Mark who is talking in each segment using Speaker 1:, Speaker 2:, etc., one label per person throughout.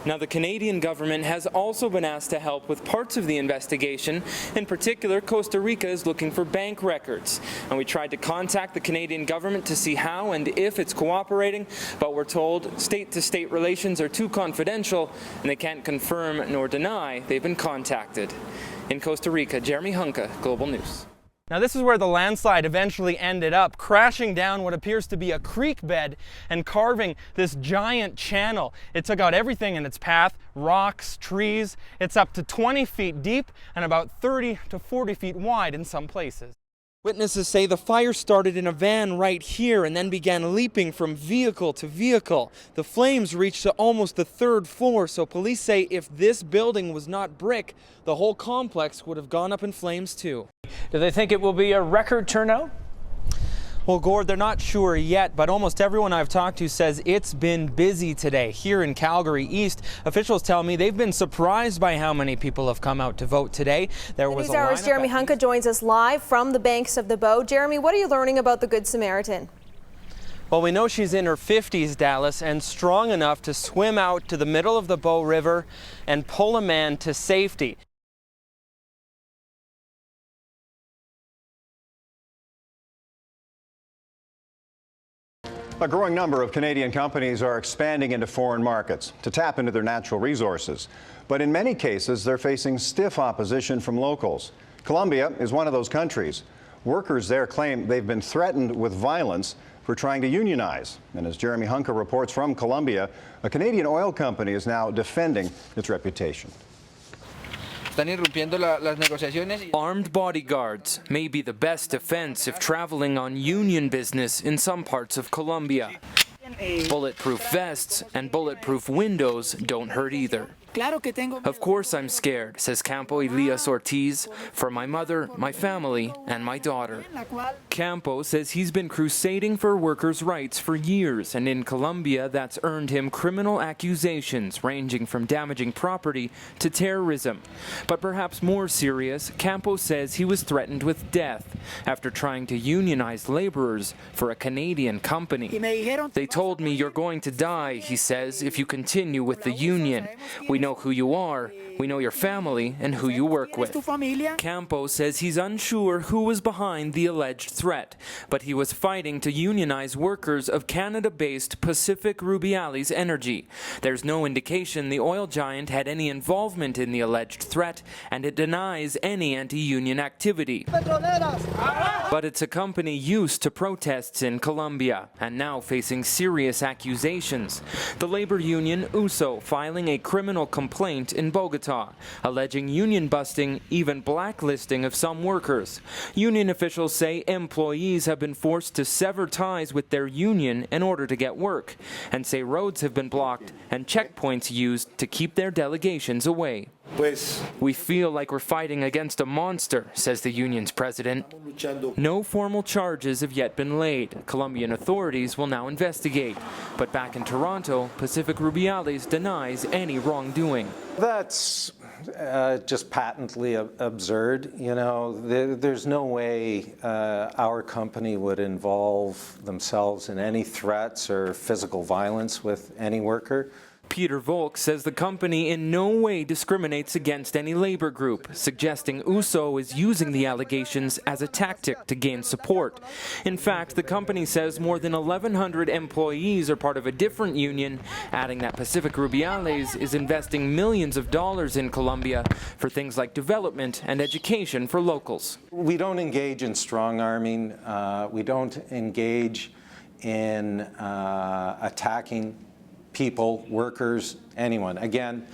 Speaker 1: Now, the Canadian government has also been asked to help with parts of the investigation. In particular, Costa Rica is looking for bank records. And we tried to contact the Canadian government to see how and if it's cooperating, but we're told state-to-state relations are too confidential and they can't confirm nor deny they've been contacted. In Costa Rica, Jeremy Hunka, Global News.
Speaker 2: Now this is where the landslide eventually ended up, crashing down what appears to be a creek bed and carving this giant channel. It took out everything in its path, rocks, trees. It's up to 20 feet deep and about 30 to 40 feet wide in some places. Witnesses say the fire started in a van right here and then began leaping from vehicle to vehicle. The flames reached to almost the third floor, so police say if this building was not brick, the whole complex would have gone up in flames too.
Speaker 3: Do they think it will be a record turnout?
Speaker 2: Well, Gord, they're not sure yet, but almost everyone I've talked to says it's been busy today. Here in Calgary East, officials tell me they've been surprised by how many people have come out to vote today. There was a lineup.
Speaker 4: News Hour's Jeremy Hunka joins us live from the banks of the Bow. Jeremy, what are you learning about the Good Samaritan?
Speaker 2: Well, we know she's in her 50s, Dallas, and strong enough to swim out to the middle of the Bow River and pull a man to safety.
Speaker 5: A growing number of Canadian companies are expanding into foreign markets to tap into their natural resources. But in many cases, they're facing stiff opposition from locals. Colombia is one of those countries. Workers there claim they've been threatened with violence for trying to unionize. And as Jeremy Hunka reports from Colombia, a Canadian oil company is now defending its reputation.
Speaker 1: Armed bodyguards may be the best defense if traveling on union business in some parts of Colombia. Bulletproof vests and bulletproof windows don't hurt either. Of course I'm scared, says Campo Elias Ortiz, for my mother, my family, and my daughter. Campo says he's been crusading for workers' rights for years, and in Colombia that's earned him criminal accusations ranging from damaging property to terrorism. But perhaps more serious, Campo says he was threatened with death after trying to unionize laborers for a Canadian company. They told me you're going to die, he says, if you continue with the union. We know who you are, we know your family, and who you work with. Campo says he's unsure who was behind the alleged threat, but he was fighting to unionize workers of Canada-based Pacific Rubiales Energy. There's no indication the oil giant had any involvement in the alleged threat, and it denies any anti-union activity. But it's a company used to protests in Colombia, and now facing serious accusations. The labor union USO filing a criminal complaint in Bogota, alleging union busting, even blacklisting of some workers. Union officials say employees have been forced to sever ties with their union in order to get work, and say roads have been blocked and checkpoints used to keep their delegations away. We feel like we're fighting against a monster, says the union's president. No formal charges have yet been laid. Colombian authorities will now investigate. But back in Toronto, Pacific Rubiales denies any wrongdoing.
Speaker 6: That's just patently absurd. You know, there's no way our company would involve themselves in any threats or physical violence with any worker.
Speaker 1: Peter Volk says the company in no way discriminates against any labor group, suggesting USO is using the allegations as a tactic to gain support. In fact, the company says more than 1,100 employees are part of a different union, adding that Pacific Rubiales is investing millions of dollars in Colombia for things like development and education for locals.
Speaker 6: We don't engage in strong-arming. We don't engage in attacking people, workers, anyone. Again,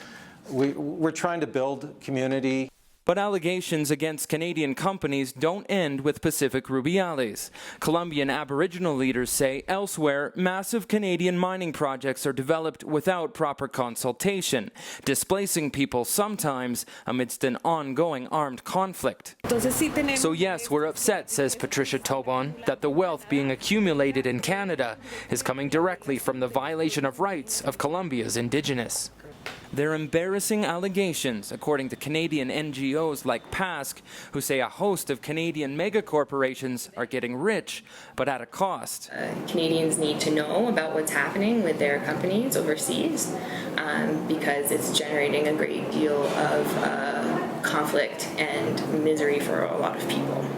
Speaker 6: we're trying to build community.
Speaker 1: But allegations against Canadian companies don't end with Pacific Rubiales. Colombian Aboriginal leaders say elsewhere, massive Canadian mining projects are developed without proper consultation, displacing people sometimes amidst an ongoing armed conflict. So yes, we're upset, says Patricia Tobon, that the wealth being accumulated in Canada is coming directly from the violation of rights of Colombia's Indigenous. They're embarrassing allegations, according to Canadian NGOs like PASC, who say a host of Canadian megacorporations are getting rich, but at a cost.
Speaker 7: Canadians need to know about what's happening with their companies overseas because it's generating a great deal of conflict and misery for a lot of people.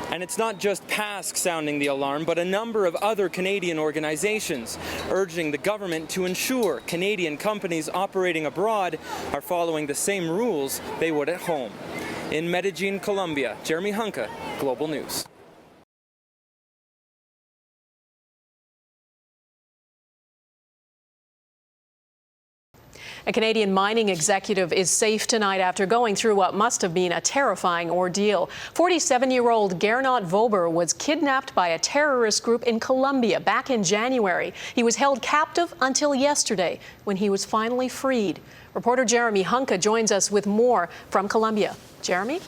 Speaker 1: And it's not just PASC sounding the alarm, but a number of other Canadian organizations urging the government to ensure Canadian companies operating abroad are following the same rules they would at home. In Medellin, Colombia, Jeremy Hunka, Global News.
Speaker 8: A Canadian mining executive is safe tonight after going through what must have been a terrifying ordeal. 47-year-old Gernot Vober was kidnapped by a terrorist group in Colombia back in January. He was held captive until yesterday, when he was finally freed. Reporter Jeremy Hunka joins us with more from Colombia. Jeremy?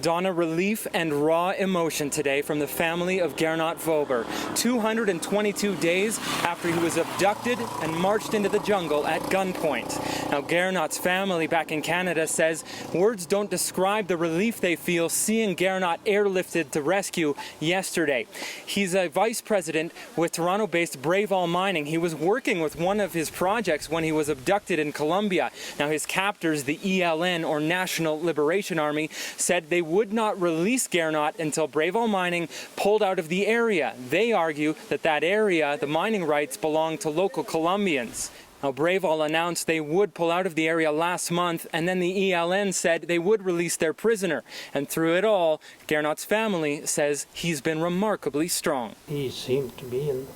Speaker 1: Donna, relief and raw emotion today from the family of Gernot Vober, 222 days after he was abducted and marched into the jungle at gunpoint. Now, Gernot's family back in Canada says words don't describe the relief they feel seeing Gernot airlifted to rescue yesterday. He's a vice president with Toronto-based Brave All Mining. He was working with one of his projects when he was abducted in Colombia. Now, his captors, the ELN, or National Liberation Army, said they would not release Gernot until Brave All Mining pulled out of the area. They argue that that area, the mining rights, belong to local Colombians. Now, Brave All announced they would pull out of the area last month, and then the ELN said they would release their prisoner. And through it all, Gernot's family says he's been remarkably strong.
Speaker 9: He seemed to be in.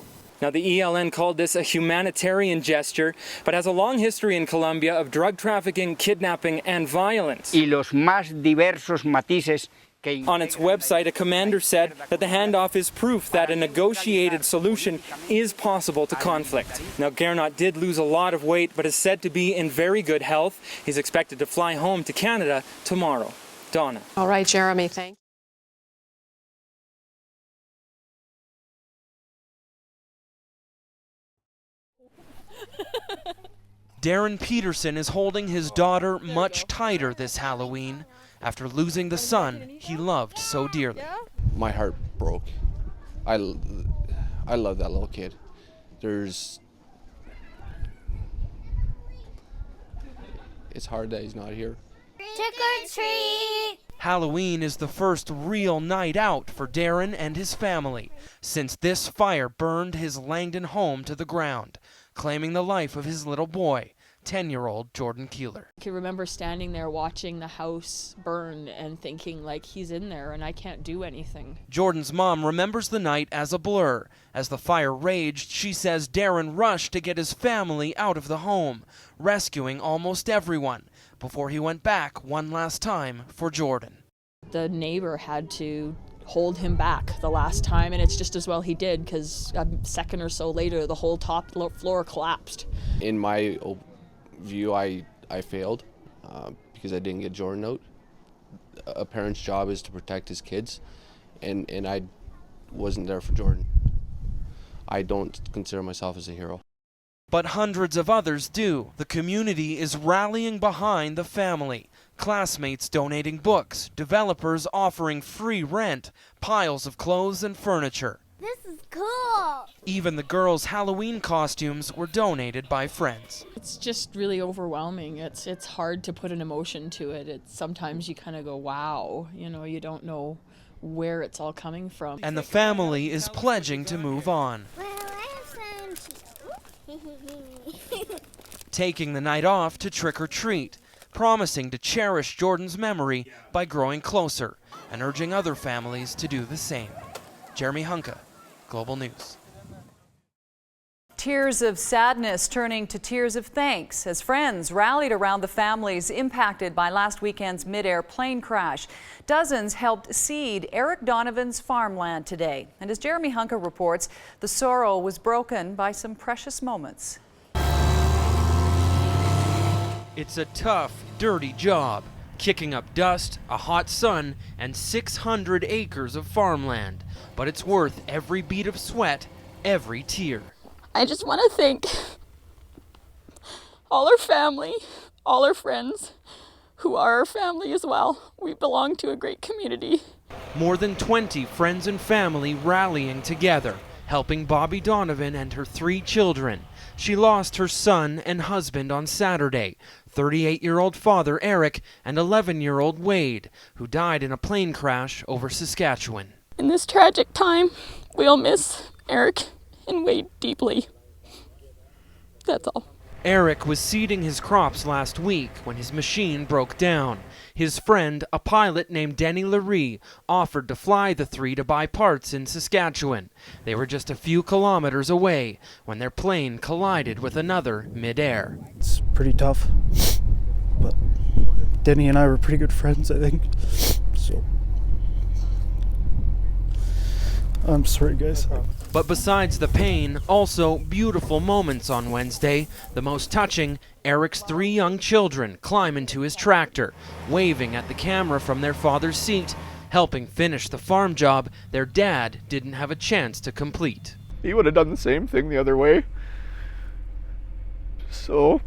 Speaker 1: Now, the ELN called this a humanitarian gesture, but has a long history in Colombia of drug trafficking, kidnapping, and violence.
Speaker 10: Y los más diversos matices.
Speaker 1: On its website, a commander said that the handoff is proof that a negotiated solution is possible to conflict. Now, Gernot did lose a lot of weight, but is said to be in very good health. He's expected to fly home to Canada tomorrow. Donna.
Speaker 8: All right, Jeremy, thank you.
Speaker 1: Darren Peterson is holding his daughter much tighter this Halloween after losing the son he loved so dearly.
Speaker 11: My heart broke. I love that little kid. It's hard that he's not here.
Speaker 12: Trick or treat!
Speaker 1: Halloween is the first real night out for Darren and his family since this fire burned his Langdon home to the ground, claiming the life of his little boy, 10-year-old Jordan Keeler.
Speaker 13: I can remember standing there watching the house burn and thinking, like, he's in there and I can't do anything.
Speaker 1: Jordan's mom remembers the night as a blur. As the fire raged, she says Darren rushed to get his family out of the home, rescuing almost everyone, before he went back one last time for Jordan.
Speaker 13: The neighbor had to hold him back the last time, and it's just as well he did, because a second or so later the whole top floor collapsed.
Speaker 11: In my view, I failed because I didn't get Jordan out. A parent's job is to protect his kids, and I wasn't there for Jordan. I don't consider myself as a hero.
Speaker 1: But hundreds of others do. The community is rallying behind the family. Classmates donating books, developers offering free rent, piles of clothes and furniture.
Speaker 12: This is cool!
Speaker 1: Even the girls' Halloween costumes were donated by friends.
Speaker 13: It's just really overwhelming. It's hard to put an emotion to it. Sometimes you kind of go, wow, you don't know where it's all coming from.
Speaker 1: And the family is pledging to move on.
Speaker 12: Well, I have some too.
Speaker 1: Taking the night off to trick or treat, promising to cherish Jordan's memory by growing closer, and urging other families to do the same. Jeremy Hunka, Global News.
Speaker 14: Tears of sadness turning to tears of thanks as friends rallied around the families impacted by last weekend's mid-air plane crash. Dozens helped seed Eric Donovan's farmland today. And as Jeremy Hunka reports, the sorrow was broken by some precious moments.
Speaker 1: It's a tough, dirty job, kicking up dust, a hot sun, and 600 acres of farmland. But it's worth every bead of sweat, every tear.
Speaker 15: I just want to thank
Speaker 13: all our family, all our friends, who are our family as well. We belong to a great community.
Speaker 1: More than 20 friends and family rallying together, helping Bobby Donovan and her 3 children. She lost her son and husband on Saturday, 38-year-old father Eric and 11-year-old Wade, who died in a plane crash over Saskatchewan.
Speaker 13: In this tragic time, we'll miss Eric and Wade deeply. That's all.
Speaker 1: Eric was seeding his crops last week when his machine broke down. His friend, a pilot named Denny Laree, offered to fly the 3 to buy parts in Saskatchewan. They were just a few kilometers away when their plane collided with another midair.
Speaker 9: It's pretty tough, but Denny and I were pretty good friends, I think. So I'm sorry, guys.
Speaker 1: But besides the pain, also beautiful moments on Wednesday. The most touching, Eric's 3 young children climb into his tractor, waving at the camera from their father's seat, helping finish the farm job their dad didn't have a chance to complete.
Speaker 15: He would have done the same thing the other way. So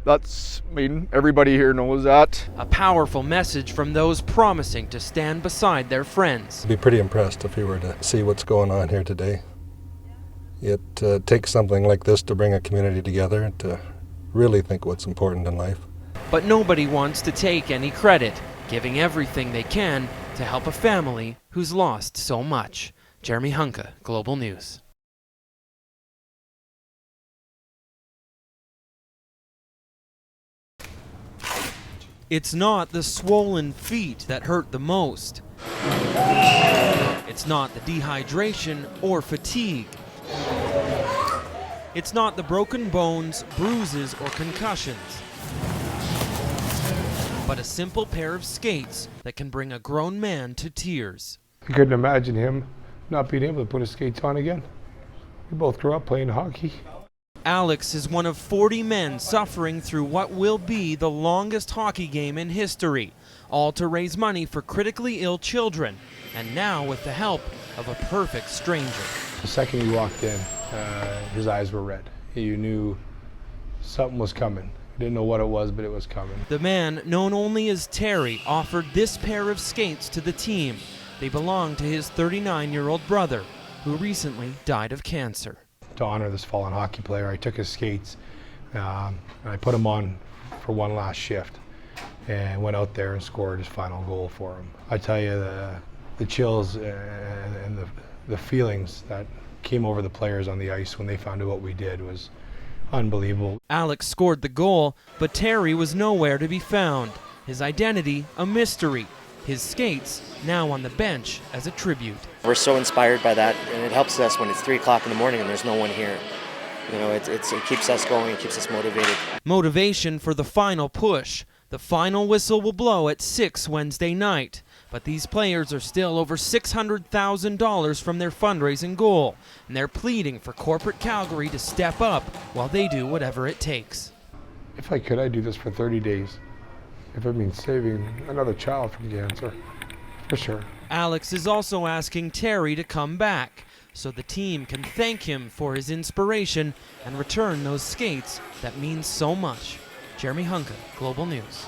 Speaker 15: everybody here knows that.
Speaker 1: A powerful message from those promising to stand beside their friends.
Speaker 16: I'd be pretty impressed if you were to see what's going on here today. It takes something like this to bring a community together to really think what's important in life.
Speaker 1: But nobody wants to take any credit, giving everything they can to help a family who's lost so much. Jeremy Hunka, Global News. It's not the swollen feet that hurt the most. It's not the dehydration or fatigue. It's not the broken bones, bruises, or concussions. But a simple pair of skates that can bring a grown man to tears.
Speaker 17: I couldn't imagine him not being able to put his skates on again. We both grew up playing hockey.
Speaker 1: Alex is one of 40 men suffering through what will be the longest hockey game in history, all to raise money for critically ill children, and now with the help of a perfect stranger.
Speaker 17: The second he walked in, his eyes were red. You knew something was coming. You didn't know what it was, but it was coming.
Speaker 1: The man, known only as Terry, offered this pair of skates to the team. They belong to his 39-year-old brother, who recently died of cancer.
Speaker 17: To honor this fallen hockey player, I took his skates and I put them on for one last shift and went out there and scored his final goal for him. I tell you, the chills and the feelings that came over the players on the ice when they found out what we did was unbelievable.
Speaker 1: Alex scored the goal, but Terry was nowhere to be found. His identity a mystery. His skates now on the bench as a tribute.
Speaker 18: We're so inspired by that, and it helps us when it's 3 o'clock in the morning and there's no one here. You know, it keeps us going, it keeps us motivated.
Speaker 1: Motivation for the final push. The final whistle will blow at 6 Wednesday night, but these players are still over $600,000 from their fundraising goal, and they're pleading for corporate Calgary to step up while they do whatever it takes.
Speaker 17: If I could, I'd do this for 30 days. If it means saving another child from cancer, for sure.
Speaker 1: Alex is also asking Terry to come back so the team can thank him for his inspiration and return those skates that mean so much. Jeremy Hunka, Global News.